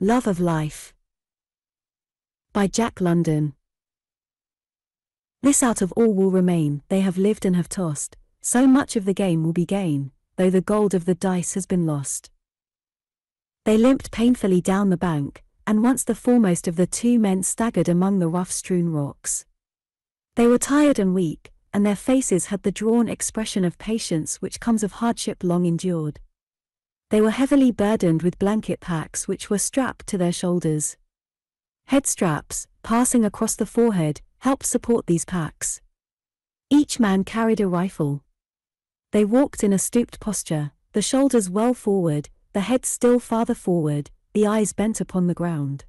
Love of Life by Jack London. This out of all will remain, they have lived and have tossed, so much of the game will be gain, though the gold of the dice has been lost. They limped painfully down the bank, and once the foremost of the two men staggered among the rough-strewn rocks. They were tired and weak, and their faces had the drawn expression of patience which comes of hardship long endured. They were heavily burdened with blanket packs which were strapped to their shoulders. Head straps, passing across the forehead, helped support these packs. Each man carried a rifle. They walked in a stooped posture, the shoulders well forward, the head still farther forward, the eyes bent upon the ground.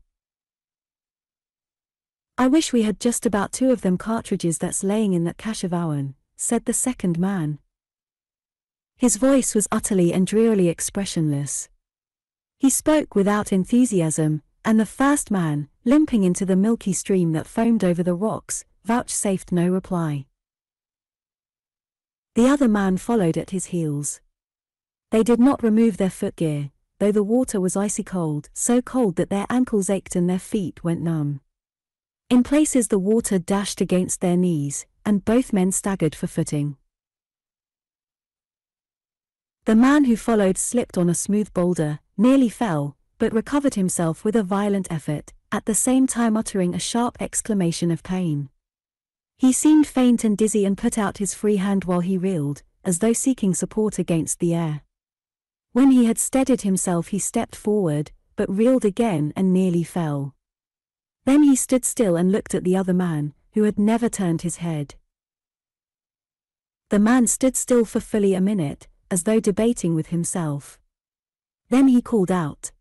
"I wish we had just about 2 of them cartridges that's laying in that cache of ourn," said the second man. His voice was utterly and drearily expressionless. He spoke without enthusiasm, and the first man, limping into the milky stream that foamed over the rocks, vouchsafed no reply. The other man followed at his heels. They did not remove their footgear, though the water was icy cold, so cold that their ankles ached and their feet went numb. In places the water dashed against their knees, and both men staggered for footing. The man who followed slipped on a smooth boulder, nearly fell, but recovered himself with a violent effort, at the same time uttering a sharp exclamation of pain. He seemed faint and dizzy and put out his free hand while he reeled, as though seeking support against the air. When he had steadied himself he stepped forward, but reeled again and nearly fell. Then he stood still and looked at the other man, who had never turned his head. The man stood still for fully a minute, as though debating with himself. Then he called out,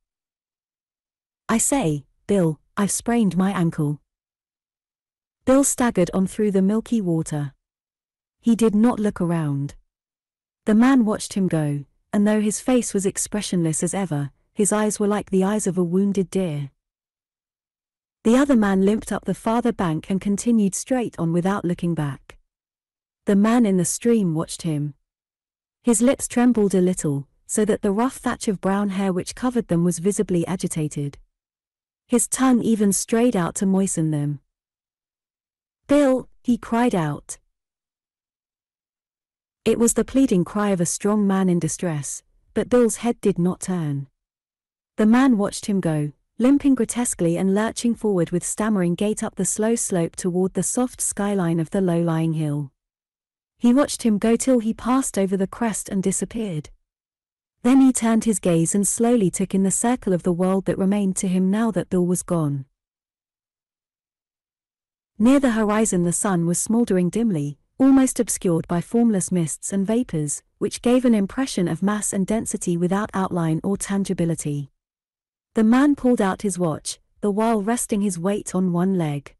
"I say, Bill, I've sprained my ankle." Bill staggered on through the milky water. He did not look around. The man watched him go, and though his face was expressionless as ever, his eyes were like the eyes of a wounded deer. The other man limped up the farther bank and continued straight on without looking back. The man in the stream watched him. His lips trembled a little, so that the rough thatch of brown hair which covered them was visibly agitated. His tongue even strayed out to moisten them. "Bill," he cried out. It was the pleading cry of a strong man in distress, but Bill's head did not turn. The man watched him go, limping grotesquely and lurching forward with stammering gait up the slow slope toward the soft skyline of the low-lying hill. He watched him go till he passed over the crest and disappeared. Then he turned his gaze and slowly took in the circle of the world that remained to him now that Bill was gone. Near the horizon the sun was smouldering dimly, almost obscured by formless mists and vapors, which gave an impression of mass and density without outline or tangibility. The man pulled out his watch, the while resting his weight on one leg.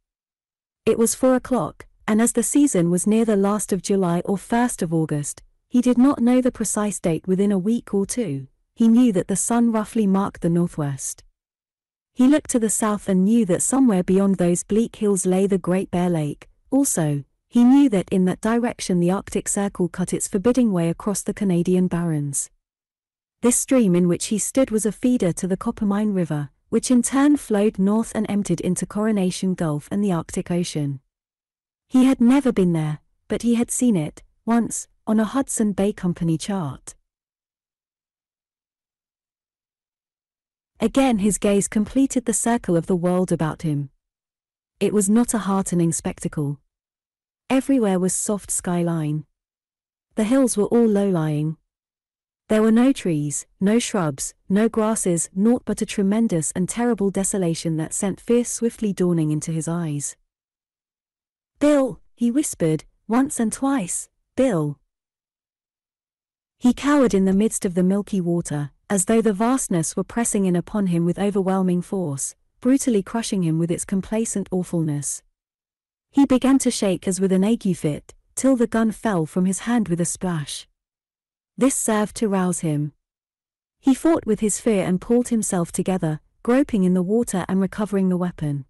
It was 4 o'clock, and as the season was near the last of July or 1st of August, he did not know the precise date. Within a week or 2, he knew that the sun roughly marked the northwest. He looked to the south and knew that somewhere beyond those bleak hills lay the Great Bear Lake. Also, he knew that in that direction the Arctic Circle cut its forbidding way across the Canadian Barrens. This stream in which he stood was a feeder to the Coppermine River, which in turn flowed north and emptied into Coronation Gulf and the Arctic Ocean. He had never been there, but he had seen it, once, on a Hudson Bay Company chart. Again his gaze completed the circle of the world about him. It was not a heartening spectacle. Everywhere was soft skyline. The hills were all low-lying. There were no trees, no shrubs, no grasses, naught but a tremendous and terrible desolation that sent fear swiftly dawning into his eyes. "Bill," he whispered, once and twice, "Bill." He cowered in the midst of the milky water, as though the vastness were pressing in upon him with overwhelming force, brutally crushing him with its complacent awfulness. He began to shake as with an ague fit, till the gun fell from his hand with a splash. This served to rouse him. He fought with his fear and pulled himself together, groping in the water and recovering the weapon.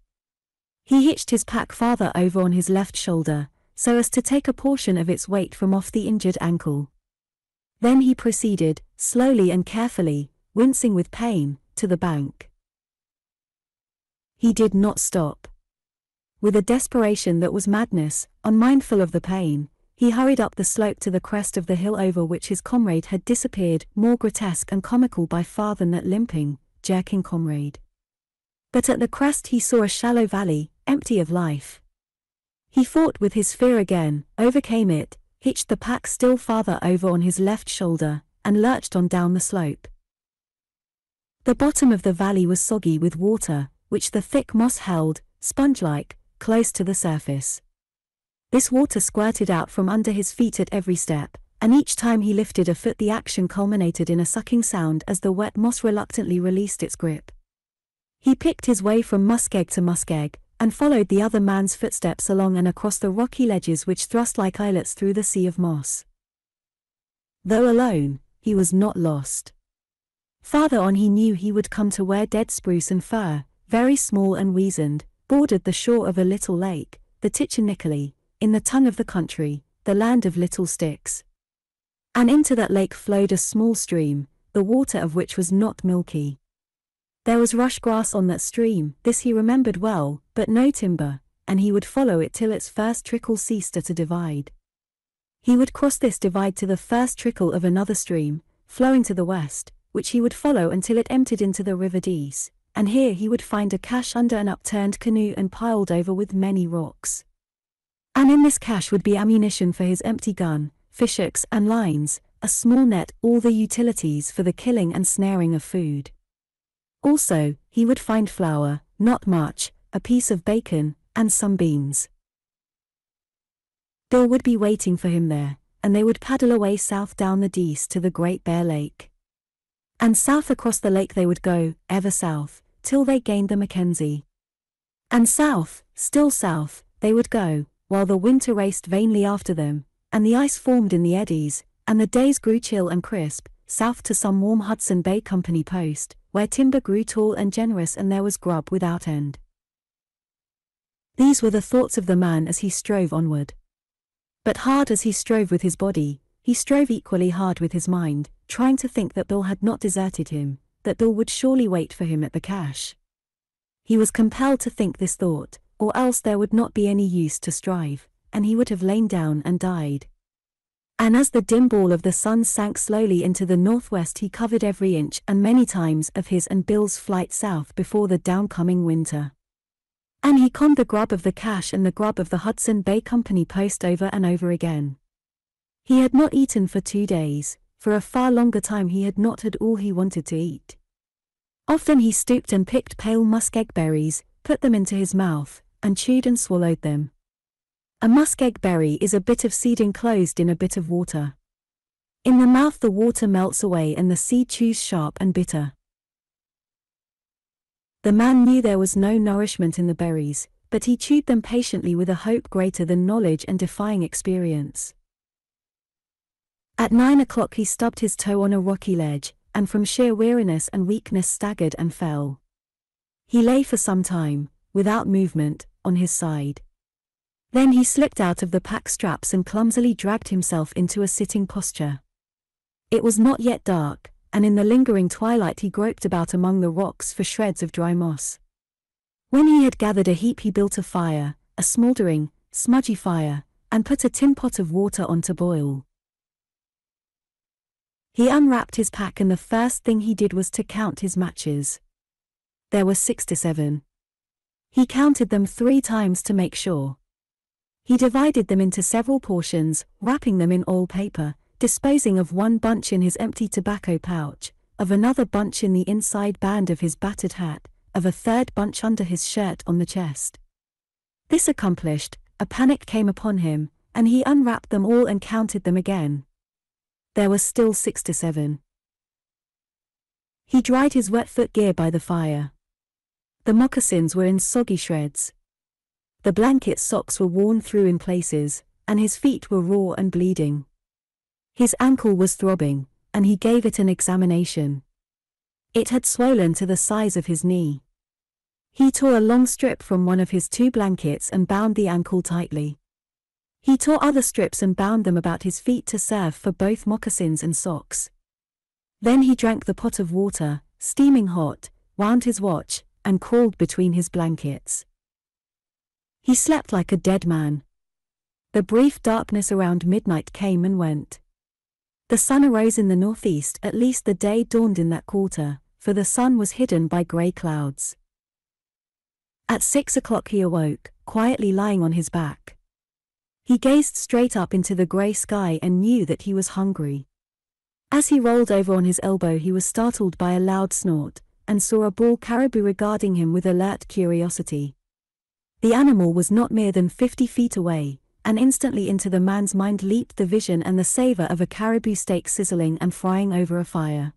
He hitched his pack farther over on his left shoulder, so as to take a portion of its weight from off the injured ankle. Then he proceeded, slowly and carefully, wincing with pain, to the bank. He did not stop. With a desperation that was madness, unmindful of the pain, he hurried up the slope to the crest of the hill over which his comrade had disappeared, more grotesque and comical by far than that limping, jerking comrade. But at the crest he saw a shallow valley, empty of life. He fought with his fear again, overcame it, hitched the pack still farther over on his left shoulder, and lurched on down the slope. The bottom of the valley was soggy with water, which the thick moss held, sponge-like, close to the surface. This water squirted out from under his feet at every step, and each time he lifted a foot the action culminated in a sucking sound as the wet moss reluctantly released its grip. He picked his way from muskeg to muskeg, and followed the other man's footsteps along and across the rocky ledges which thrust like islets through the sea of moss. Though alone, he was not lost. Farther on he knew he would come to where dead spruce and fir, very small and weazened, bordered the shore of a little lake, the Tichinicoli, in the tongue of the country, the land of little sticks. And into that lake flowed a small stream, the water of which was not milky. There was rush grass on that stream, this he remembered well, but no timber, and he would follow it till its first trickle ceased at a divide. He would cross this divide to the first trickle of another stream, flowing to the west, which he would follow until it emptied into the river Dees, and here he would find a cache under an upturned canoe and piled over with many rocks. And in this cache would be ammunition for his empty gun, fishhooks and lines, a small net, all the utilities for the killing and snaring of food. Also, he would find flour, not much, a piece of bacon, and some beans. Bill would be waiting for him there, and they would paddle away south down the Dees to the Great Bear Lake. And south across the lake they would go, ever south, till they gained the Mackenzie. And south, still south, they would go, while the winter raced vainly after them, and the ice formed in the eddies, and the days grew chill and crisp, south to some warm Hudson Bay Company post, where timber grew tall and generous and there was grub without end. These were the thoughts of the man as he strove onward. But hard as he strove with his body, he strove equally hard with his mind, trying to think that Bill had not deserted him, that Bill would surely wait for him at the cache. He was compelled to think this thought, or else there would not be any use to strive, and he would have lain down and died. And as the dim ball of the sun sank slowly into the northwest he covered every inch and many times of his and Bill's flight south before the downcoming winter. And he conned the grub of the cache and the grub of the Hudson Bay Company post over and over again. He had not eaten for 2 days, for a far longer time he had not had all he wanted to eat. Often he stooped and picked pale muskeg berries, put them into his mouth, and chewed and swallowed them. A muskeg berry is a bit of seed enclosed in a bit of water. In the mouth the water melts away and the seed chews sharp and bitter. The man knew there was no nourishment in the berries, but he chewed them patiently with a hope greater than knowledge and defying experience. At 9 o'clock he stubbed his toe on a rocky ledge, and from sheer weariness and weakness staggered and fell. He lay for some time, without movement, on his side. Then he slipped out of the pack straps and clumsily dragged himself into a sitting posture. It was not yet dark, and in the lingering twilight he groped about among the rocks for shreds of dry moss. When he had gathered a heap he built a fire, a smouldering, smudgy fire, and put a tin pot of water on to boil. He unwrapped his pack and the first thing he did was to count his matches. There were 67. He counted them 3 times to make sure. He divided them into several portions, wrapping them in oil paper, disposing of one bunch in his empty tobacco pouch, of another bunch in the inside band of his battered hat, of a third bunch under his shirt on the chest. This accomplished, a panic came upon him, and he unwrapped them all and counted them again. There were still 67. He dried his wet footgear by the fire. The moccasins were in soggy shreds. The blanket socks were worn through in places, and his feet were raw and bleeding. His ankle was throbbing, and he gave it an examination. It had swollen to the size of his knee. He tore a long strip from one of his 2 blankets and bound the ankle tightly. He tore other strips and bound them about his feet to serve for both moccasins and socks. Then he drank the pot of water, steaming hot, wound his watch, and crawled between his blankets. He slept like a dead man. The brief darkness around midnight came and went. The sun arose in the northeast, at least the day dawned in that quarter, for the sun was hidden by grey clouds. At 6 o'clock he awoke, quietly lying on his back. He gazed straight up into the grey sky and knew that he was hungry. As he rolled over on his elbow he was startled by a loud snort, and saw a bull caribou regarding him with alert curiosity. The animal was not more than 50 feet away, and instantly into the man's mind leaped the vision and the savor of a caribou steak sizzling and frying over a fire.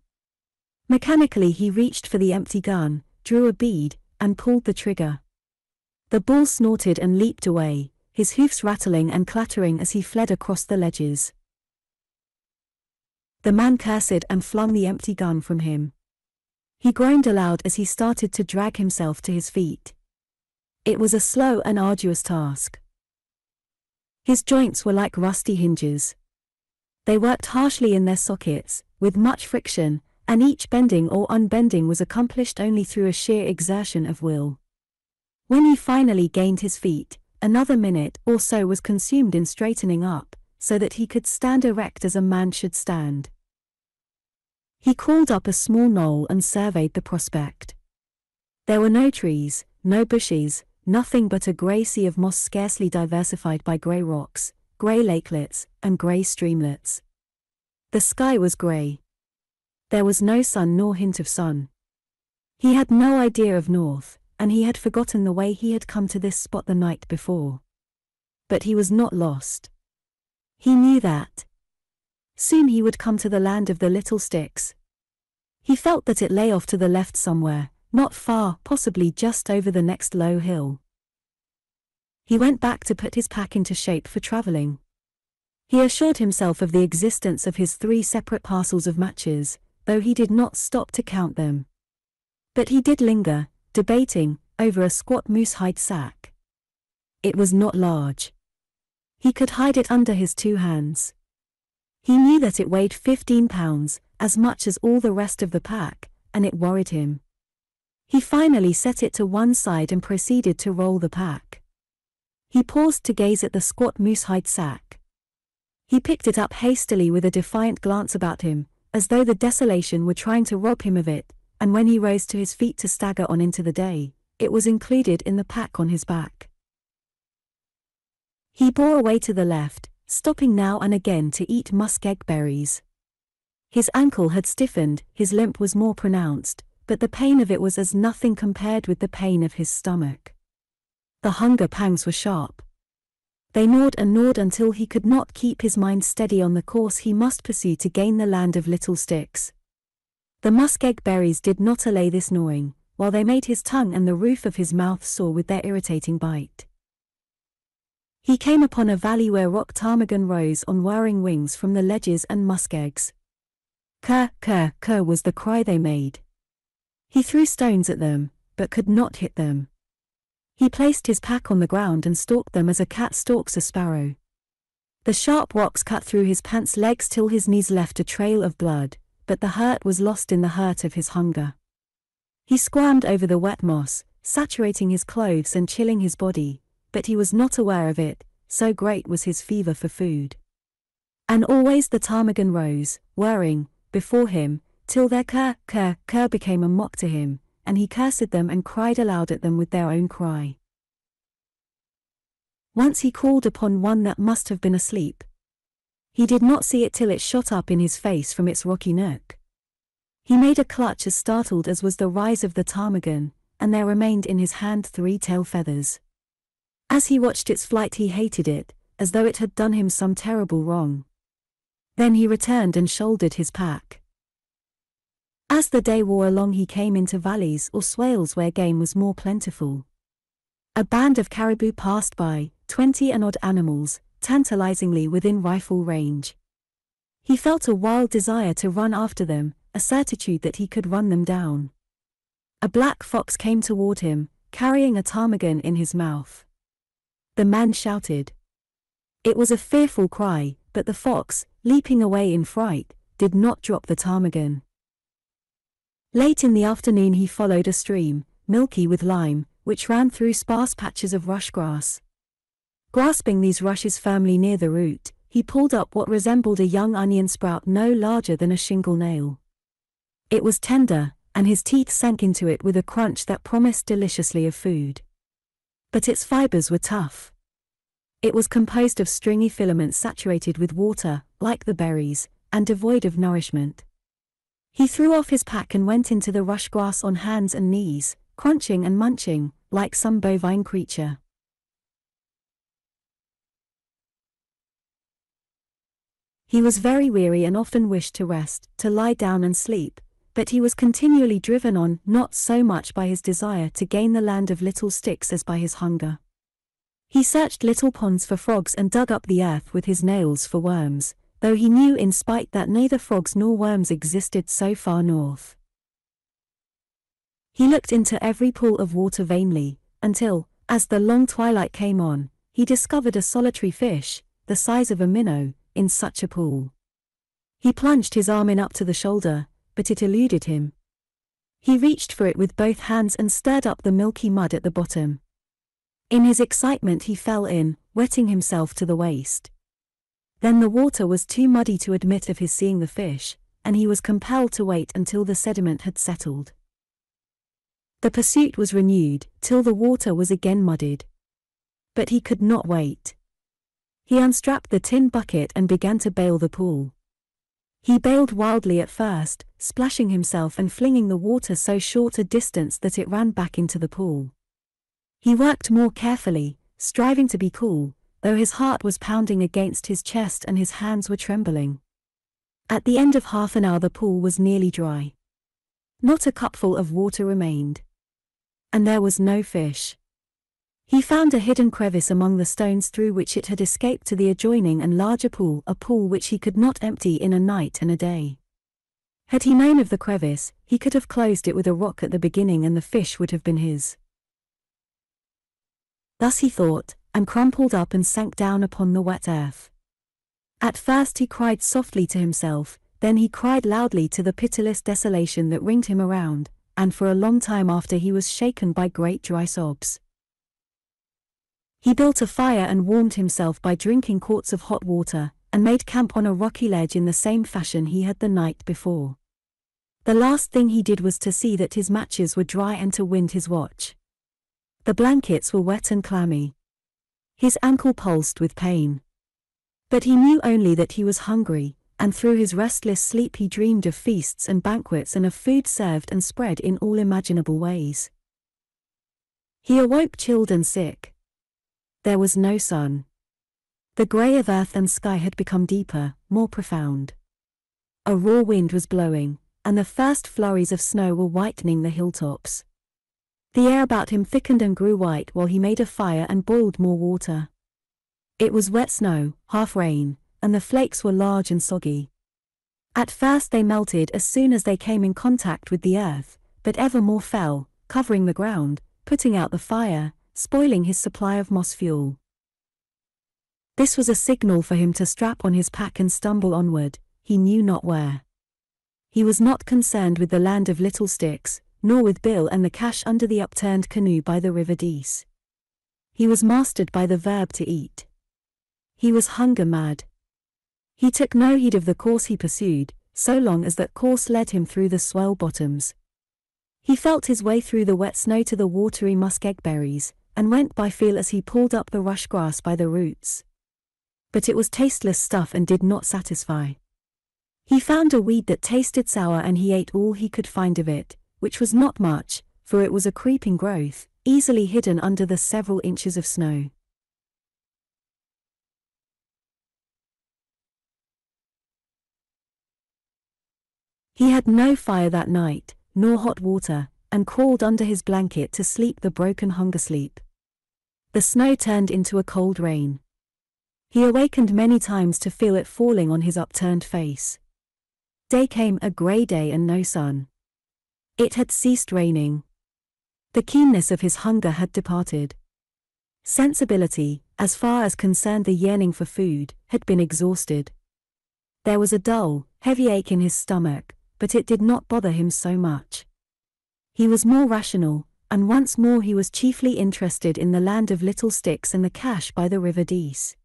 Mechanically he reached for the empty gun, drew a bead, and pulled the trigger. The bull snorted and leaped away, his hoofs rattling and clattering as he fled across the ledges. The man cursed and flung the empty gun from him. He groaned aloud as he started to drag himself to his feet. It was a slow and arduous task. His joints were like rusty hinges. They worked harshly in their sockets, with much friction, and each bending or unbending was accomplished only through a sheer exertion of will. When he finally gained his feet, another minute or so was consumed in straightening up, so that he could stand erect as a man should stand. He crawled up a small knoll and surveyed the prospect. There were no trees, no bushes, nothing but a grey sea of moss scarcely diversified by grey rocks, grey lakelets, and grey streamlets. The sky was grey. There was no sun nor hint of sun. He had no idea of north, and he had forgotten the way he had come to this spot the night before. But he was not lost. He knew that soon he would come to the land of the little sticks. He felt that it lay off to the left somewhere, not far, possibly just over the next low hill. He went back to put his pack into shape for traveling. He assured himself of the existence of his 3 separate parcels of matches, though he did not stop to count them. But he did linger, debating, over a squat moose-hide sack. It was not large. He could hide it under his 2 hands. He knew that it weighed 15 pounds, as much as all the rest of the pack, and it worried him. He finally set it to one side and proceeded to roll the pack. He paused to gaze at the squat moose-hide sack. He picked it up hastily with a defiant glance about him, as though the desolation were trying to rob him of it, and when he rose to his feet to stagger on into the day, it was included in the pack on his back. He bore away to the left, stopping now and again to eat muskeg berries. His ankle had stiffened, his limp was more pronounced, but the pain of it was as nothing compared with the pain of his stomach. The hunger pangs were sharp. They gnawed and gnawed until he could not keep his mind steady on the course he must pursue to gain the land of little sticks. The muskeg berries did not allay this gnawing, while they made his tongue and the roof of his mouth sore with their irritating bite. He came upon a valley where rock ptarmigan rose on whirring wings from the ledges and muskegs. Kerr, kerr, kerr was the cry they made. He threw stones at them, but could not hit them. He placed his pack on the ground and stalked them as a cat stalks a sparrow. The sharp rocks cut through his pants legs till his knees left a trail of blood, but the hurt was lost in the hurt of his hunger. He squirmed over the wet moss, saturating his clothes and chilling his body, but he was not aware of it, so great was his fever for food. And always the ptarmigan rose, whirring, before him, till their kerr, kerr, kerr became a mock to him, and he cursed them and cried aloud at them with their own cry. Once he called upon one that must have been asleep. He did not see it till it shot up in his face from its rocky nook. He made a clutch as startled as was the rise of the ptarmigan, and there remained in his hand 3 tail feathers. As he watched its flight he hated it, as though it had done him some terrible wrong. Then he returned and shouldered his pack. As the day wore along he came into valleys or swales where game was more plentiful. A band of caribou passed by, 20 and odd animals, tantalizingly within rifle range. He felt a wild desire to run after them, a certitude that he could run them down. A black fox came toward him, carrying a ptarmigan in his mouth. The man shouted. It was a fearful cry, but the fox, leaping away in fright, did not drop the ptarmigan. Late in the afternoon he followed a stream, milky with lime, which ran through sparse patches of rush grass. Grasping these rushes firmly near the root, he pulled up what resembled a young onion sprout no larger than a shingle nail. It was tender, and his teeth sank into it with a crunch that promised deliciously of food. But its fibers were tough. It was composed of stringy filaments saturated with water, like the berries, and devoid of nourishment. He threw off his pack and went into the rush grass on hands and knees, crunching and munching, like some bovine creature. He was very weary and often wished to rest, to lie down and sleep, but he was continually driven on, not so much by his desire to gain the land of little sticks as by his hunger. He searched little ponds for frogs and dug up the earth with his nails for worms, though he knew in spite that neither frogs nor worms existed so far north. He looked into every pool of water vainly, until, as the long twilight came on, he discovered a solitary fish, the size of a minnow, in such a pool. He plunged his arm in up to the shoulder, but it eluded him. He reached for it with both hands and stirred up the milky mud at the bottom. In his excitement he fell in, wetting himself to the waist. Then the water was too muddy to admit of his seeing the fish, and he was compelled to wait until the sediment had settled. The pursuit was renewed, till the water was again muddied. But he could not wait. He unstrapped the tin bucket and began to bail the pool. He bailed wildly at first, splashing himself and flinging the water so short a distance that it ran back into the pool. He worked more carefully, striving to be cool, though his heart was pounding against his chest and his hands were trembling. At the end of half an hour the pool was nearly dry. Not a cupful of water remained. And there was no fish. He found a hidden crevice among the stones through which it had escaped to the adjoining and larger pool, a pool which he could not empty in a night and a day. Had he known of the crevice, he could have closed it with a rock at the beginning and the fish would have been his. Thus he thought, and crumpled up and sank down upon the wet earth. At first he cried softly to himself, then he cried loudly to the pitiless desolation that ringed him around, and for a long time after he was shaken by great dry sobs. He built a fire and warmed himself by drinking quarts of hot water, and made camp on a rocky ledge in the same fashion he had the night before. The last thing he did was to see that his matches were dry and to wind his watch. The blankets were wet and clammy. His ankle pulsed with pain. But he knew only that he was hungry, and through his restless sleep he dreamed of feasts and banquets and of food served and spread in all imaginable ways. He awoke chilled and sick. There was no sun. The grey of earth and sky had become deeper, more profound. A raw wind was blowing, and the first flurries of snow were whitening the hilltops. The air about him thickened and grew white while he made a fire and boiled more water. It was wet snow, half rain, and the flakes were large and soggy. At first they melted as soon as they came in contact with the earth, but ever more fell, covering the ground, putting out the fire, spoiling his supply of moss fuel. This was a signal for him to strap on his pack and stumble onward, he knew not where. He was not concerned with the land of little sticks, nor with Bill and the cache under the upturned canoe by the river Dease. He was mastered by the verb to eat. He was hunger mad. He took no heed of the course he pursued, so long as that course led him through the swell bottoms. He felt his way through the wet snow to the watery muskeg berries, and went by feel as he pulled up the rush grass by the roots. But it was tasteless stuff and did not satisfy. He found a weed that tasted sour and he ate all he could find of it, which was not much, for it was a creeping growth, easily hidden under the several inches of snow. He had no fire that night, nor hot water, and crawled under his blanket to sleep the broken hunger sleep. The snow turned into a cold rain. He awakened many times to feel it falling on his upturned face. Day came, a grey day and no sun. It had ceased raining. The keenness of his hunger had departed. Sensibility, as far as concerned the yearning for food, had been exhausted. There was a dull, heavy ache in his stomach, but it did not bother him so much. He was more rational, and once more he was chiefly interested in the land of little sticks and the cache by the river Dees.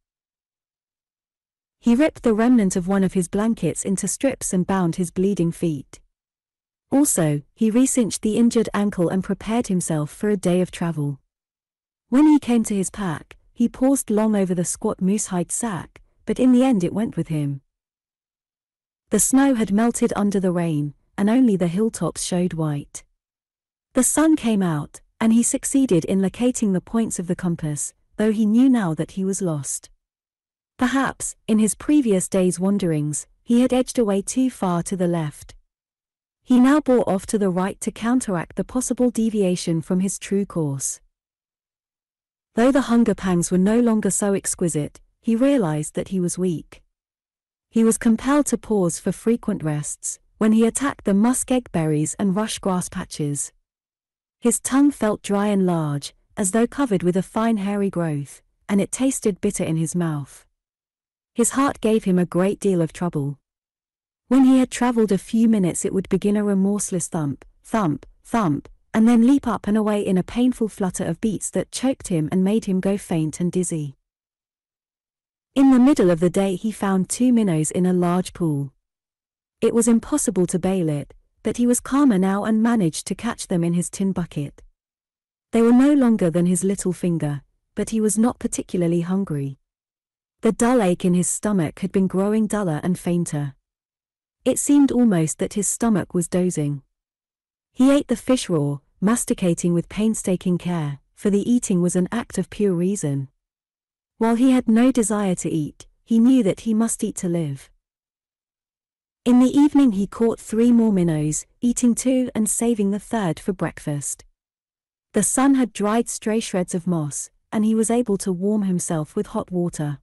He ripped the remnant of one of his blankets into strips and bound his bleeding feet. Also, he re-cinched the injured ankle and prepared himself for a day of travel. When he came to his pack, he paused long over the squat moose-hide sack, but in the end it went with him. The snow had melted under the rain, and only the hilltops showed white. The sun came out, and he succeeded in locating the points of the compass, though he knew now that he was lost. Perhaps, in his previous day's wanderings, he had edged away too far to the left. He now bore off to the right to counteract the possible deviation from his true course. Though the hunger pangs were no longer so exquisite, he realized that he was weak. He was compelled to pause for frequent rests, when he attacked the muskeg berries and rush grass patches. His tongue felt dry and large, as though covered with a fine hairy growth, and it tasted bitter in his mouth. His heart gave him a great deal of trouble. When he had traveled a few minutes it would begin a remorseless thump, thump, thump, and then leap up and away in a painful flutter of beats that choked him and made him go faint and dizzy. In the middle of the day he found 2 minnows in a large pool. It was impossible to bail it, but he was calmer now and managed to catch them in his tin bucket. They were no longer than his little finger, but he was not particularly hungry. The dull ache in his stomach had been growing duller and fainter. It seemed almost that his stomach was dozing. He ate the fish raw, masticating with painstaking care, for the eating was an act of pure reason. While he had no desire to eat, he knew that he must eat to live. In the evening he caught 3 more minnows, eating 2 and saving the 3rd for breakfast. The sun had dried stray shreds of moss, and he was able to warm himself with hot water.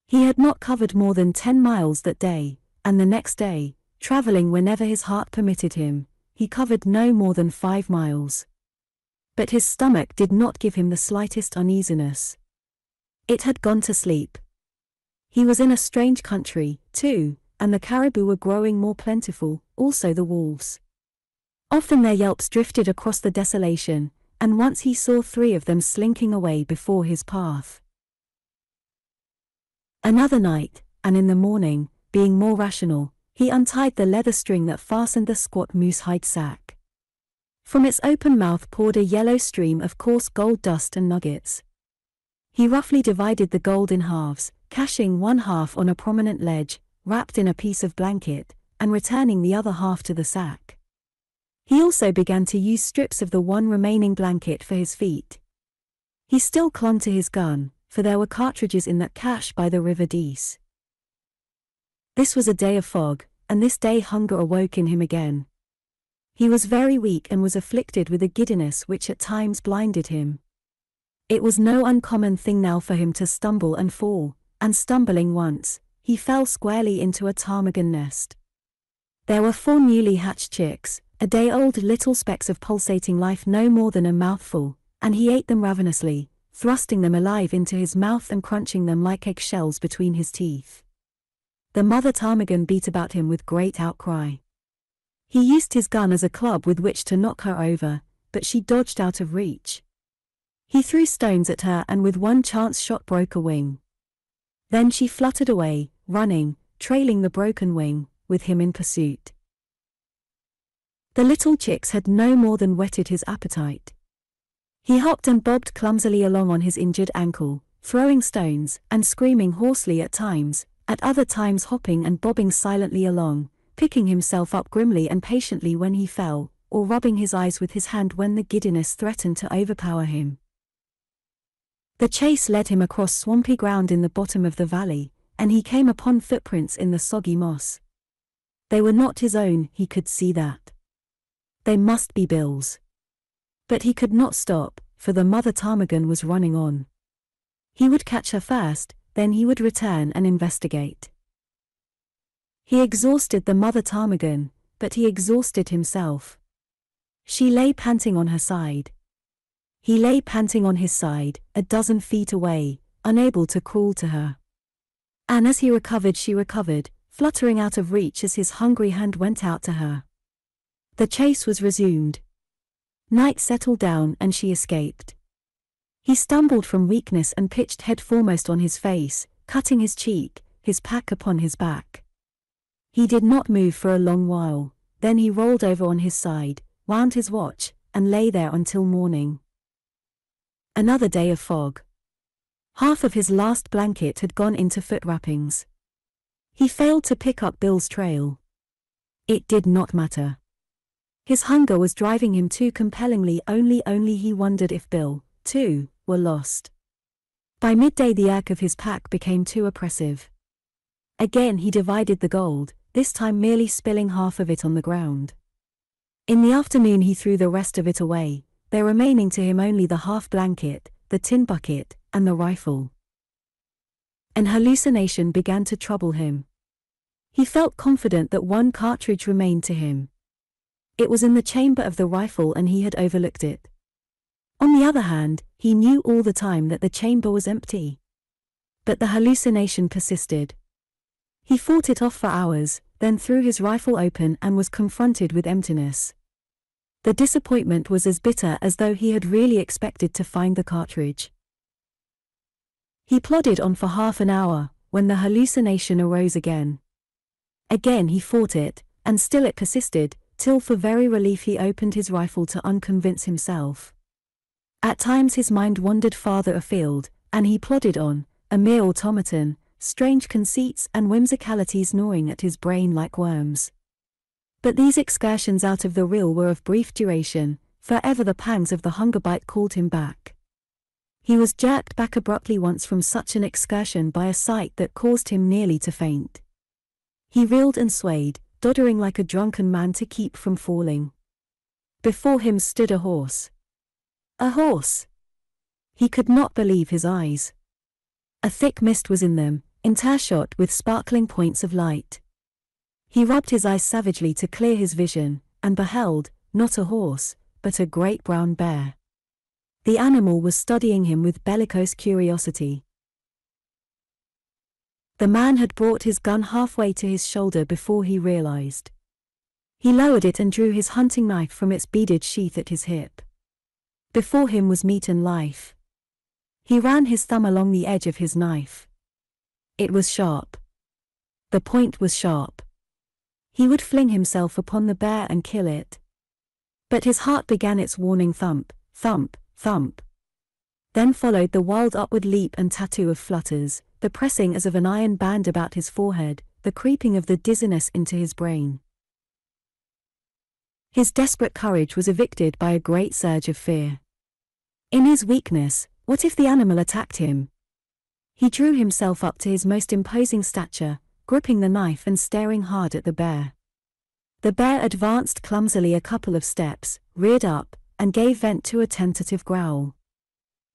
He had not covered more than 10 miles that day, and the next day, traveling whenever his heart permitted him, he covered no more than 5 miles. But his stomach did not give him the slightest uneasiness. It had gone to sleep. He was in a strange country, too, and the caribou were growing more plentiful, also the wolves. Often their yelps drifted across the desolation, and once he saw 3 of them slinking away before his path. Another night, and in the morning, being more rational, he untied the leather string that fastened the squat moose-hide sack. From its open mouth poured a yellow stream of coarse gold dust and nuggets. He roughly divided the gold in halves, caching one half on a prominent ledge, wrapped in a piece of blanket, and returning the other half to the sack. He also began to use strips of the one remaining blanket for his feet. He still clung to his gun, for there were cartridges in that cache by the river Dees. This was a day of fog, and this day hunger awoke in him again. He was very weak and was afflicted with a giddiness which at times blinded him. It was no uncommon thing now for him to stumble and fall, and stumbling once, he fell squarely into a ptarmigan nest. There were 4 newly hatched chicks, a day-old little specks of pulsating life no more than a mouthful, and he ate them ravenously, thrusting them alive into his mouth and crunching them like eggshells between his teeth. The mother ptarmigan beat about him with great outcry. He used his gun as a club with which to knock her over, but she dodged out of reach. He threw stones at her and with one chance shot broke a wing. Then she fluttered away, running, trailing the broken wing, with him in pursuit. The little chicks had no more than whetted his appetite. He hopped and bobbed clumsily along on his injured ankle, throwing stones and screaming hoarsely at times, at other times hopping and bobbing silently along, picking himself up grimly and patiently when he fell, or rubbing his eyes with his hand when the giddiness threatened to overpower him. The chase led him across swampy ground in the bottom of the valley, and he came upon footprints in the soggy moss. They were not his own, he could see that. They must be Bill's. But he could not stop, for the mother ptarmigan was running on. He would catch her first, then he would return and investigate. He exhausted the mother ptarmigan, but he exhausted himself. She lay panting on her side. He lay panting on his side, a dozen feet away, unable to crawl to her. And as he recovered she recovered, fluttering out of reach as his hungry hand went out to her. The chase was resumed. Night settled down and she escaped. He stumbled from weakness and pitched head foremost on his face, cutting his cheek, his pack upon his back. He did not move for a long while, then he rolled over on his side, wound his watch, and lay there until morning. Another day of fog. Half of his last blanket had gone into foot wrappings. He failed to pick up Bill's trail. It did not matter. His hunger was driving him too compellingly, only he wondered if Bill, too, were lost. By midday the ache of his pack became too oppressive. Again he divided the gold, this time merely spilling half of it on the ground. In the afternoon he threw the rest of it away, there remaining to him only the half blanket, the tin bucket, and the rifle. An hallucination began to trouble him. He felt confident that one cartridge remained to him. It was in the chamber of the rifle and he had overlooked it. On the other hand, he knew all the time that the chamber was empty. But the hallucination persisted. He fought it off for hours, then threw his rifle open and was confronted with emptiness. The disappointment was as bitter as though he had really expected to find the cartridge. He plodded on for half an hour, when the hallucination arose again. Again he fought it, and still it persisted, till for very relief he opened his rifle to unconvince himself. At times his mind wandered farther afield, and he plodded on, a mere automaton, strange conceits and whimsicalities gnawing at his brain like worms. But these excursions out of the real were of brief duration, for ever the pangs of the hunger bite called him back. He was jerked back abruptly once from such an excursion by a sight that caused him nearly to faint. He reeled and swayed, doddering like a drunken man to keep from falling. Before him stood a horse. A horse! He could not believe his eyes. A thick mist was in them, intershot with sparkling points of light. He rubbed his eyes savagely to clear his vision, and beheld, not a horse, but a great brown bear. The animal was studying him with bellicose curiosity. The man had brought his gun halfway to his shoulder before he realized. He lowered it and drew his hunting knife from its beaded sheath at his hip. Before him was meat and life. He ran his thumb along the edge of his knife. It was sharp. The point was sharp. He would fling himself upon the bear and kill it. But his heart began its warning thump, thump, thump. Then followed the wild upward leap and tattoo of flutters, the pressing as of an iron band about his forehead, the creeping of the dizziness into his brain. His desperate courage was evicted by a great surge of fear. In his weakness, what if the animal attacked him? He drew himself up to his most imposing stature, gripping the knife and staring hard at the bear. The bear advanced clumsily a couple of steps, reared up, and gave vent to a tentative growl.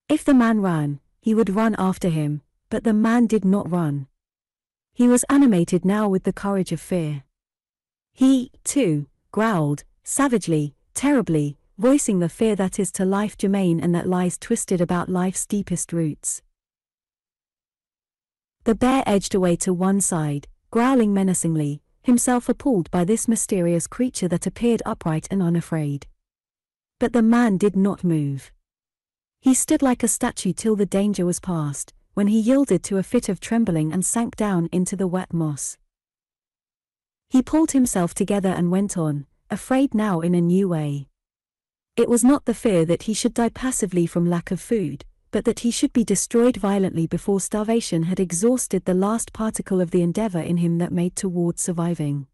If the man ran, he would run after him, but the man did not run. He was animated now with the courage of fear. He, too, growled, savagely, terribly, voicing the fear that is to life germane and that lies twisted about life's deepest roots. The bear edged away to one side, growling menacingly, himself appalled by this mysterious creature that appeared upright and unafraid. But the man did not move. He stood like a statue till the danger was past, when he yielded to a fit of trembling and sank down into the wet moss. He pulled himself together and went on, afraid now in a new way. It was not the fear that he should die passively from lack of food, but that he should be destroyed violently before starvation had exhausted the last particle of the endeavor in him that made toward surviving.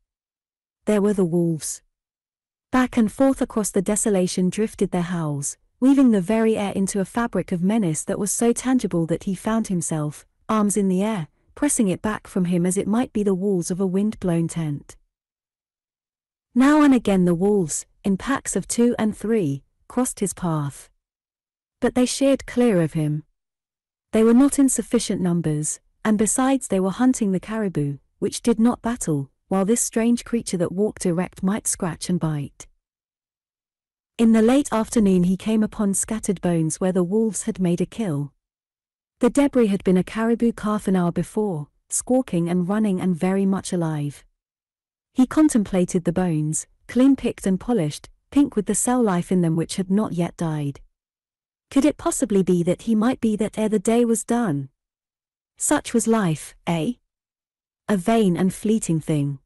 There were the wolves. Back and forth across the desolation drifted their howls, weaving the very air into a fabric of menace that was so tangible that he found himself, arms in the air, pressing it back from him as it might be the walls of a wind-blown tent. Now and again the wolves, in packs of 2 and 3, crossed his path. But they sheered clear of him. They were not in sufficient numbers, and besides they were hunting the caribou, which did not battle, while this strange creature that walked erect might scratch and bite. In the late afternoon he came upon scattered bones where the wolves had made a kill. The debris had been a caribou calf an hour before, squawking and running and very much alive. He contemplated the bones, clean picked and polished, pink with the cell life in them which had not yet died. Could it possibly be that he might be that ere the day was done? Such was life, eh? A vain and fleeting thing.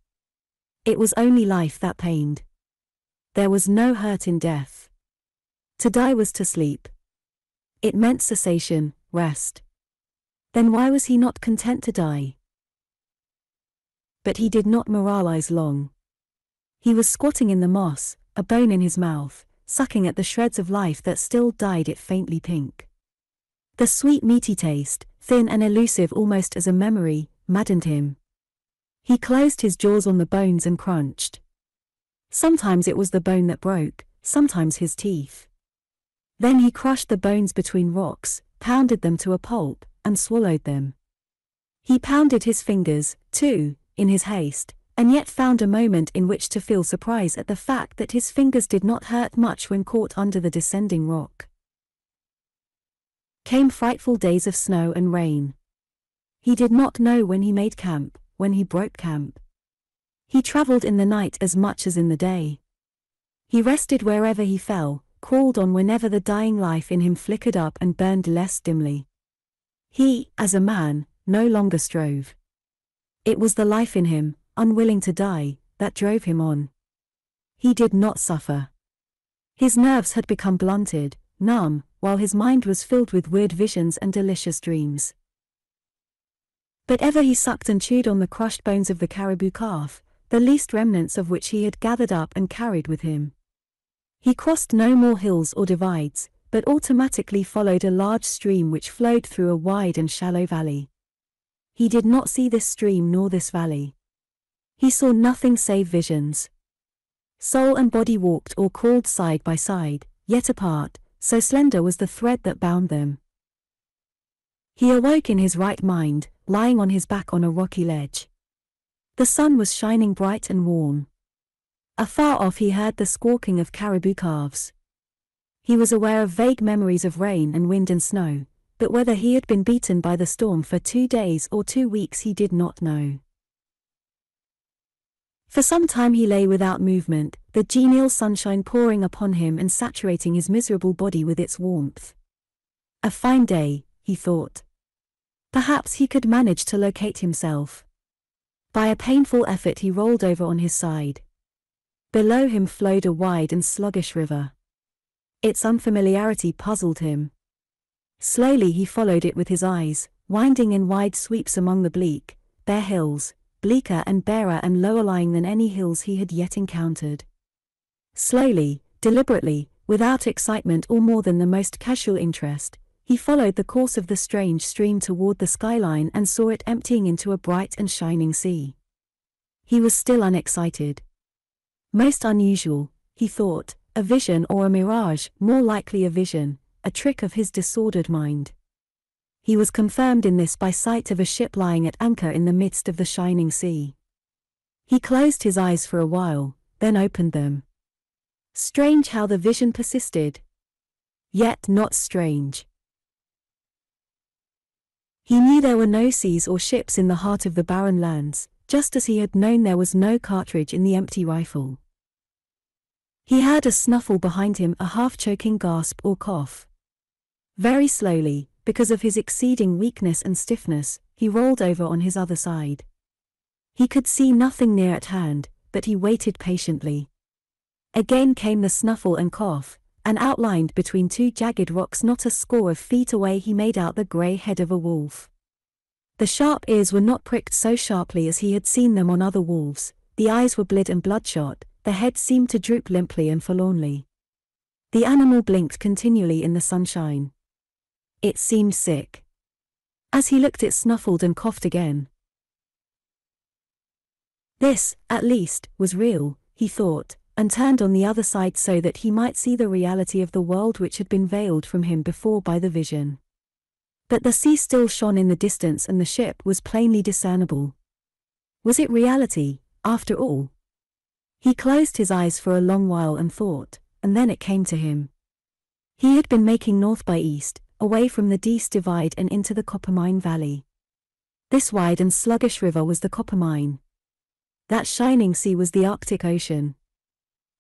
It was only life that pained. There was no hurt in death. To die was to sleep. It meant cessation, rest. Then why was he not content to die? But he did not moralize long. He was squatting in the moss, a bone in his mouth, sucking at the shreds of life that still dyed it faintly pink. The sweet meaty taste, thin and elusive almost as a memory, maddened him. He closed his jaws on the bones and crunched. Sometimes it was the bone that broke, sometimes his teeth. Then he crushed the bones between rocks, pounded them to a pulp, and swallowed them. He pounded his fingers, too, in his haste, and yet found a moment in which to feel surprise at the fact that his fingers did not hurt much when caught under the descending rock. Came frightful days of snow and rain. He did not know when he made camp, when he broke camp. He traveled in the night as much as in the day. He rested wherever he fell, crawled on whenever the dying life in him flickered up and burned less dimly. He, as a man, no longer strove. It was the life in him, unwilling to die, that drove him on. He did not suffer. His nerves had become blunted, numb, while his mind was filled with weird visions and delicious dreams. But ever he sucked and chewed on the crushed bones of the caribou calf, the least remnants of which he had gathered up and carried with him. He crossed no more hills or divides, but automatically followed a large stream which flowed through a wide and shallow valley. He did not see this stream nor this valley. He saw nothing save visions. Soul and body walked or crawled side by side, yet apart, so slender was the thread that bound them. He awoke in his right mind, lying on his back on a rocky ledge. The sun was shining bright and warm. Afar off he heard the squawking of caribou calves. He was aware of vague memories of rain and wind and snow, but whether he had been beaten by the storm for 2 days or 2 weeks he did not know. For some time he lay without movement, the genial sunshine pouring upon him and saturating his miserable body with its warmth. A fine day, he thought. Perhaps he could manage to locate himself. By a painful effort he rolled over on his side. Below him flowed a wide and sluggish river. Its unfamiliarity puzzled him. Slowly he followed it with his eyes, winding in wide sweeps among the bleak, bare hills, bleaker and barer and lower-lying than any hills he had yet encountered. Slowly, deliberately, without excitement or more than the most casual interest, he followed the course of the strange stream toward the skyline and saw it emptying into a bright and shining sea. He was still unexcited. Most unusual, he thought, a vision or a mirage, more likely a vision, a trick of his disordered mind. He was confirmed in this by sight of a ship lying at anchor in the midst of the shining sea. He closed his eyes for a while, then opened them. Strange how the vision persisted. Yet not strange. He knew there were no seas or ships in the heart of the barren lands, just as he had known there was no cartridge in the empty rifle. He heard a snuffle behind him, a half-choking gasp or cough. Very slowly, because of his exceeding weakness and stiffness, he rolled over on his other side. He could see nothing near at hand, but he waited patiently. Again came the snuffle and cough, and outlined between 2 jagged rocks not a score of feet away he made out the grey head of a wolf. The sharp ears were not pricked so sharply as he had seen them on other wolves, the eyes were bleared and bloodshot, the head seemed to droop limply and forlornly. The animal blinked continually in the sunshine. It seemed sick. As he looked it snuffled and coughed again. This, at least, was real, he thought, and turned on the other side so that he might see the reality of the world which had been veiled from him before by the vision. But the sea still shone in the distance and the ship was plainly discernible. Was it reality, after all? He closed his eyes for a long while and thought, and then it came to him. He had been making north by east, away from the Dease Divide and into the Coppermine Valley. This wide and sluggish river was the Coppermine. That shining sea was the Arctic Ocean.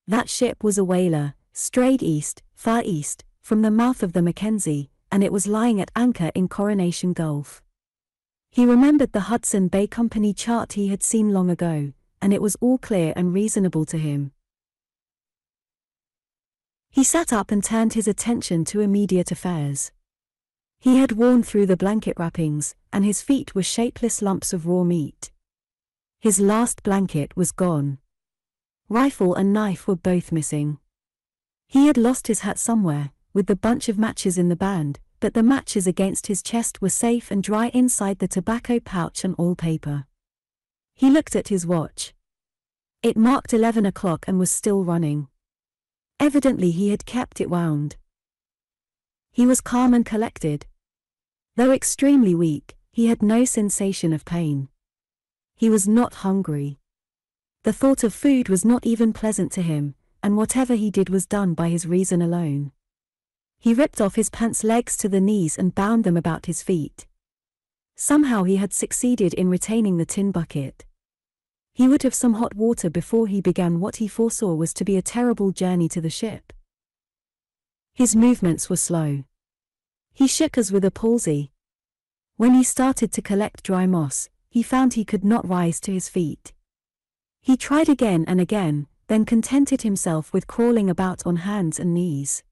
That ship was a whaler, strayed east, far east, from the mouth of the Mackenzie, and it was lying at anchor in Coronation Gulf. He remembered the Hudson Bay Company chart he had seen long ago, and it was all clear and reasonable to him. He sat up and turned his attention to immediate affairs. He had worn through the blanket wrappings, and his feet were shapeless lumps of raw meat. His last blanket was gone. Rifle and knife were both missing. He had lost his hat somewhere, with the bunch of matches in the band, but the matches against his chest were safe and dry inside the tobacco pouch and oil paper. He looked at his watch. It marked 11 o'clock and was still running. Evidently he had kept it wound. He was calm and collected. Though extremely weak, he had no sensation of pain. He was not hungry. The thought of food was not even pleasant to him, and whatever he did was done by his reason alone. He ripped off his pants legs to the knees and bound them about his feet. Somehow he had succeeded in retaining the tin bucket. He would have some hot water before he began what he foresaw was to be a terrible journey to the ship. His movements were slow. He shook as with a palsy. When he started to collect dry moss, he found he could not rise to his feet. He tried again and again, then contented himself with crawling about on hands and knees.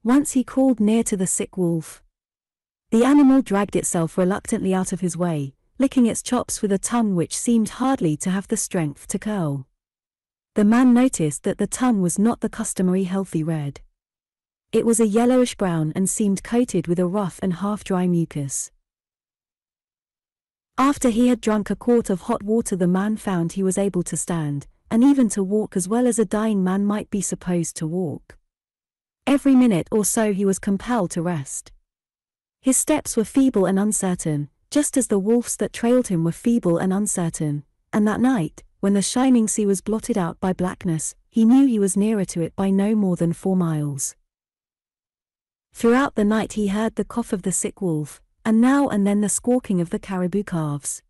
Once he crawled near to the sick wolf. The animal dragged itself reluctantly out of his way, licking its chops with a tongue which seemed hardly to have the strength to curl. The man noticed that the tongue was not the customary healthy red. It was a yellowish-brown and seemed coated with a rough and half-dry mucus. After he had drunk a quart of hot water, the man found he was able to stand, and even to walk as well as a dying man might be supposed to walk. Every minute or so he was compelled to rest. His steps were feeble and uncertain, just as the wolves that trailed him were feeble and uncertain, and that night, when the shining sea was blotted out by blackness, he knew he was nearer to it by no more than 4 miles. Throughout the night he heard the cough of the sick wolf, and now and then the squawking of the caribou calves.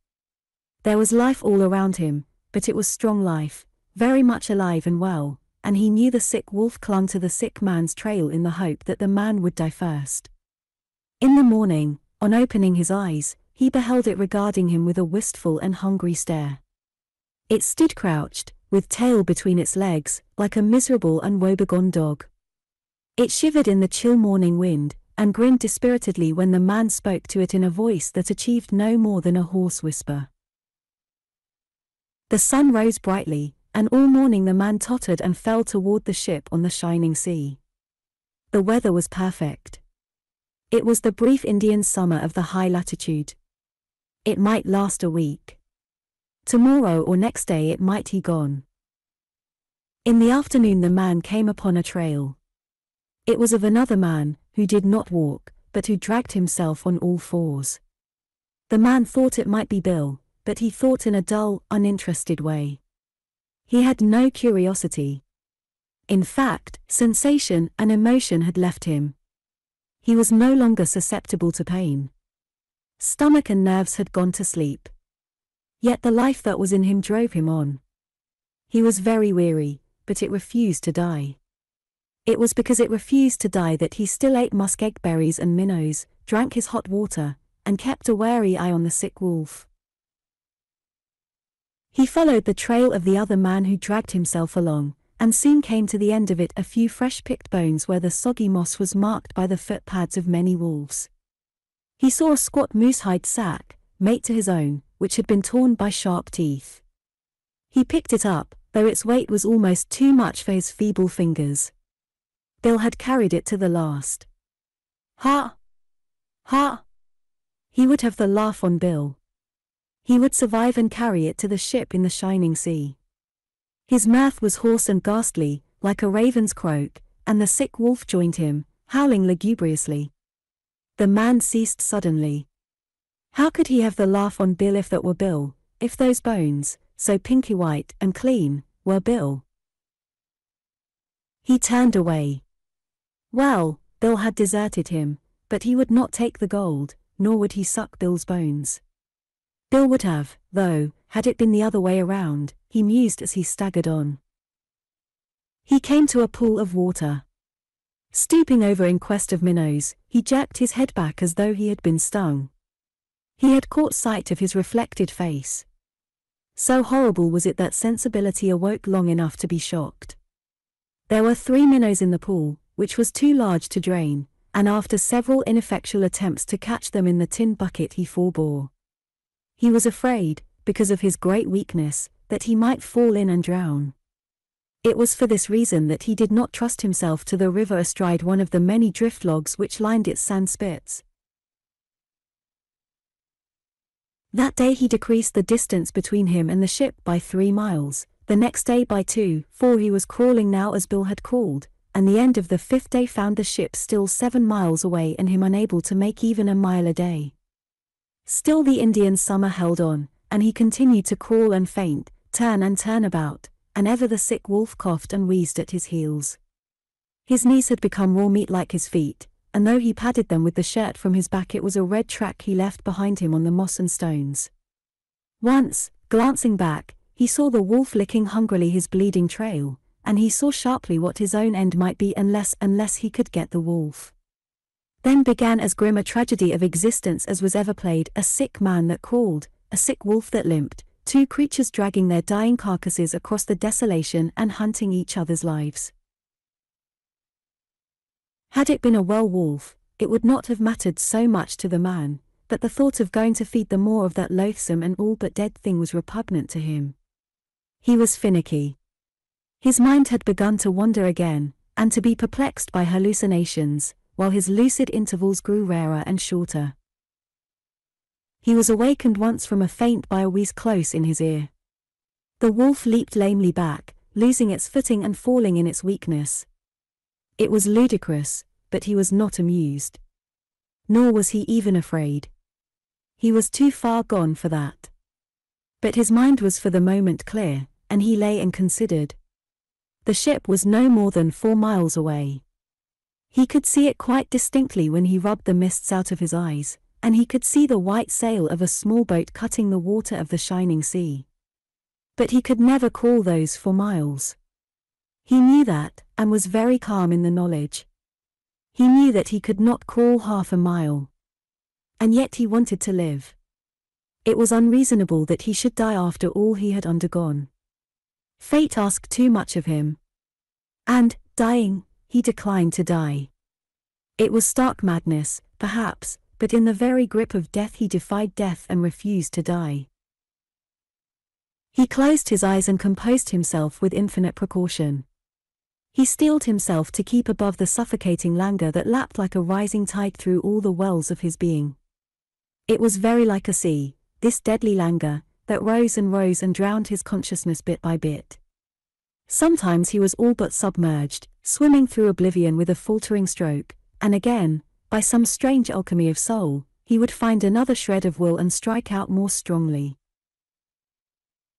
There was life all around him, but it was strong life, very much alive and well, and he knew the sick wolf clung to the sick man's trail in the hope that the man would die first. In the morning, on opening his eyes, he beheld it regarding him with a wistful and hungry stare. It stood crouched, with tail between its legs, like a miserable and woebegone dog. It shivered in the chill morning wind, and grinned dispiritedly when the man spoke to it in a voice that achieved no more than a hoarse whisper. The sun rose brightly, and all morning the man tottered and fell toward the ship on the shining sea. The weather was perfect. It was the brief Indian summer of the high latitude. It might last a week. Tomorrow or next day it might be gone. In the afternoon the man came upon a trail. It was of another man, who did not walk, but who dragged himself on all fours. The man thought it might be Bill, but he thought in a dull, uninterested way. He had no curiosity. In fact, sensation and emotion had left him. He was no longer susceptible to pain. Stomach and nerves had gone to sleep. Yet the life that was in him drove him on. He was very weary, but it refused to die. It was because it refused to die that he still ate muskeg berries and minnows, drank his hot water, and kept a wary eye on the sick wolf. He followed the trail of the other man who dragged himself along, and soon came to the end of it, a few fresh-picked bones where the soggy moss was marked by the footpads of many wolves. He saw a squat moosehide sack, mate to his own, which had been torn by sharp teeth. He picked it up, though its weight was almost too much for his feeble fingers. Bill had carried it to the last. Ha! Ha! He would have the laugh on Bill. He would survive and carry it to the ship in the shining sea. His mirth was hoarse and ghastly, like a raven's croak, and the sick wolf joined him, howling lugubriously. The man ceased suddenly. How could he have the laugh on Bill if that were Bill, if those bones, so pinky white and clean, were Bill? He turned away. Well, Bill had deserted him, but he would not take the gold, nor would he suck Bill's bones. Bill would have, though, had it been the other way around, he mused as he staggered on. He came to a pool of water. Stooping over in quest of minnows, he jerked his head back as though he had been stung. He had caught sight of his reflected face. So horrible was it that sensibility awoke long enough to be shocked. There were 3 minnows in the pool, which was too large to drain, and after several ineffectual attempts to catch them in the tin bucket he forbore. He was afraid, because of his great weakness, that he might fall in and drown. It was for this reason that he did not trust himself to the river astride one of the many drift logs which lined its sand spits. That day he decreased the distance between him and the ship by 3 miles, the next day by 2, for he was crawling now as Bill had crawled, and the end of the 5th day found the ship still 7 miles away and him unable to make even a mile a day. Still the Indian summer held on, and he continued to crawl and faint, turn and turn about, and ever the sick wolf coughed and wheezed at his heels. His knees had become raw meat like his feet, and though he padded them with the shirt from his back it was a red track he left behind him on the moss and stones. Once, glancing back, he saw the wolf licking hungrily his bleeding trail, and he saw sharply what his own end might be unless he could get the wolf. Then began as grim a tragedy of existence as was ever played, a sick man that crawled, a sick wolf that limped, 2 creatures dragging their dying carcasses across the desolation and hunting each other's lives. Had it been a werewolf, it would not have mattered so much to the man, but the thought of going to feed the maw of that loathsome and all but dead thing was repugnant to him. He was finicky. His mind had begun to wander again, and to be perplexed by hallucinations, while his lucid intervals grew rarer and shorter. He was awakened once from a faint by a wheeze close in his ear. The wolf leaped lamely back, losing its footing and falling in its weakness. It was ludicrous, but he was not amused. Nor was he even afraid. He was too far gone for that. But his mind was for the moment clear, and he lay and considered. The ship was no more than 4 miles away. He could see it quite distinctly when he rubbed the mists out of his eyes, and he could see the white sail of a small boat cutting the water of the shining sea. But he could never crawl those 4 miles. He knew that, and was very calm in the knowledge. He knew that he could not crawl half a mile. And yet he wanted to live. It was unreasonable that he should die after all he had undergone. Fate asked too much of him. And, dying, he declined to die. It was stark madness, perhaps, but in the very grip of death he defied death and refused to die. He closed his eyes and composed himself with infinite precaution. He steeled himself to keep above the suffocating languor that lapped like a rising tide through all the wells of his being. It was very like a sea, this deadly languor, that rose and drowned his consciousness bit by bit. Sometimes he was all but submerged, swimming through oblivion with a faltering stroke, and again, by some strange alchemy of soul, he would find another shred of will and strike out more strongly.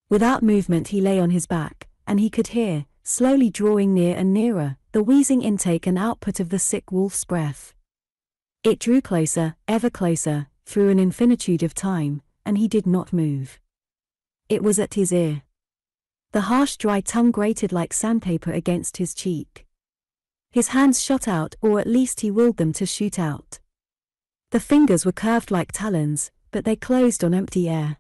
Without movement he lay on his back, and he could hear, slowly drawing near and nearer, the wheezing intake and output of the sick wolf's breath. It drew closer, ever closer, through an infinitude of time, and he did not move. It was at his ear. The harsh dry tongue grated like sandpaper against his cheek. His hands shot out, or at least he willed them to shoot out. The fingers were curved like talons, but they closed on empty air.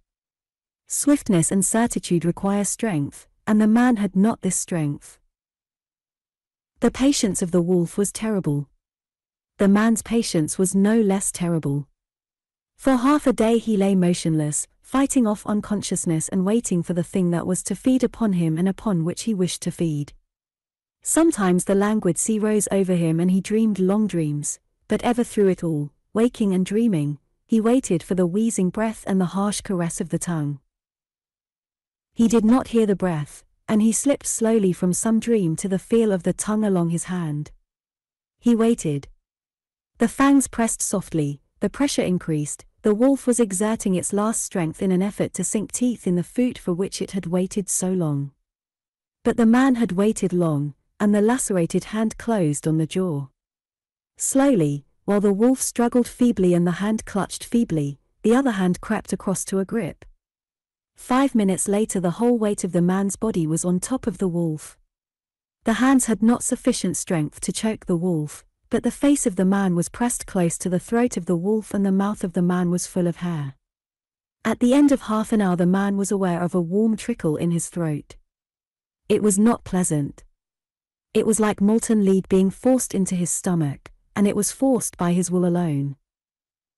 Swiftness and certitude require strength, and the man had not this strength. The patience of the wolf was terrible. The man's patience was no less terrible. For half a day he lay motionless, fighting off unconsciousness and waiting for the thing that was to feed upon him and upon which he wished to feed. Sometimes the languid sea rose over him and he dreamed long dreams, but ever through it all, waking and dreaming, he waited for the wheezing breath and the harsh caress of the tongue. He did not hear the breath, and he slipped slowly from some dream to the feel of the tongue along his hand. He waited. The fangs pressed softly, the pressure increased, the wolf was exerting its last strength in an effort to sink teeth in the food for which it had waited so long. But the man had waited long, and the lacerated hand closed on the jaw. Slowly, while the wolf struggled feebly and the hand clutched feebly, the other hand crept across to a grip. 5 minutes later the whole weight of the man's body was on top of the wolf. The hands had not sufficient strength to choke the wolf, but the face of the man was pressed close to the throat of the wolf and the mouth of the man was full of hair. At the end of half an hour the man was aware of a warm trickle in his throat. It was not pleasant. It was like molten lead being forced into his stomach, and it was forced by his will alone.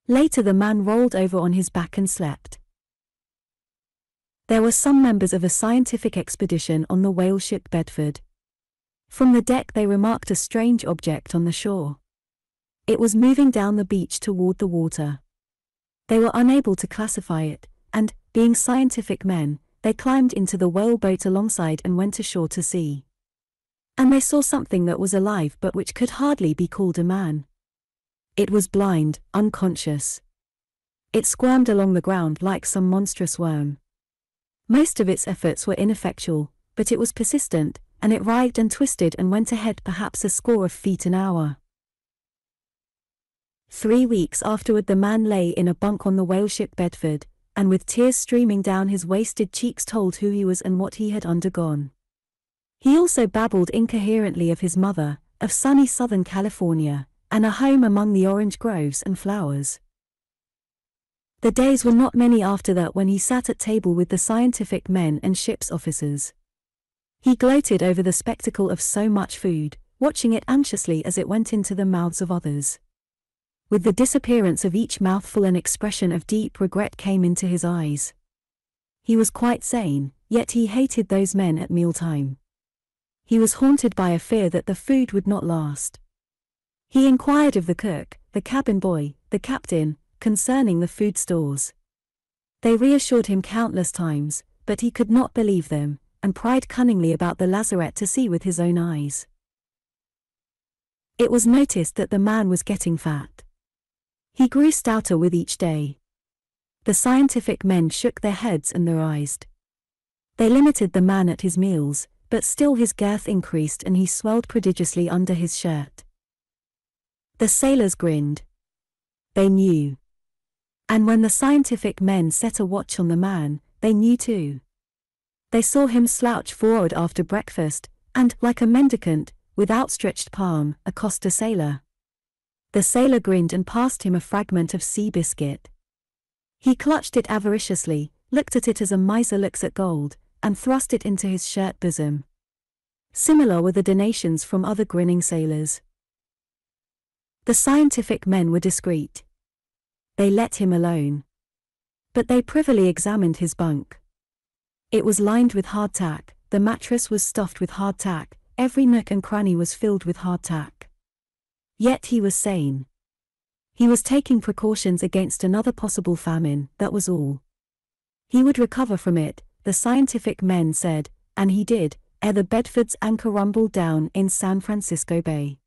Later the man rolled over on his back and slept. There were some members of a scientific expedition on the whale ship Bedford. From the deck they remarked a strange object on the shore. It was moving down the beach toward the water. They were unable to classify it, and, being scientific men, they climbed into the whale boat alongside and went ashore to see. And they saw something that was alive but which could hardly be called a man. It was blind, unconscious. It squirmed along the ground like some monstrous worm. Most of its efforts were ineffectual, but it was persistent, and it writhed and twisted and went ahead perhaps a score of feet an hour. 3 weeks afterward the man lay in a bunk on the whale ship Bedford, and with tears streaming down his wasted cheeks told who he was and what he had undergone. He also babbled incoherently of his mother, of sunny Southern California, and a home among the orange groves and flowers. The days were not many after that when he sat at table with the scientific men and ship's officers. He gloated over the spectacle of so much food, watching it anxiously as it went into the mouths of others. With the disappearance of each mouthful an expression of deep regret came into his eyes. He was quite sane, yet he hated those men at mealtime. He was haunted by a fear that the food would not last. He inquired of the cook, the cabin boy, the captain, concerning the food stores. They reassured him countless times, but he could not believe them, and pried cunningly about the lazarette to see with his own eyes. It was noticed that the man was getting fat. He grew stouter with each day. The scientific men shook their heads and theorized. They limited the man at his meals, but still his girth increased and he swelled prodigiously under his shirt. The sailors grinned. They knew. And when the scientific men set a watch on the man, they knew too. They saw him slouch forward after breakfast, and, like a mendicant, with outstretched palm, accost a sailor. The sailor grinned and passed him a fragment of sea biscuit. He clutched it avariciously, looked at it as a miser looks at gold, and thrust it into his shirt bosom. Similar were the donations from other grinning sailors. The scientific men were discreet. They let him alone. But they privily examined his bunk. It was lined with hardtack, the mattress was stuffed with hardtack, every nook and cranny was filled with hardtack. Yet he was sane. He was taking precautions against another possible famine, that was all. He would recover from it, the scientific men said, and he did, ere the Bedford's anchor rumbled down in San Francisco Bay.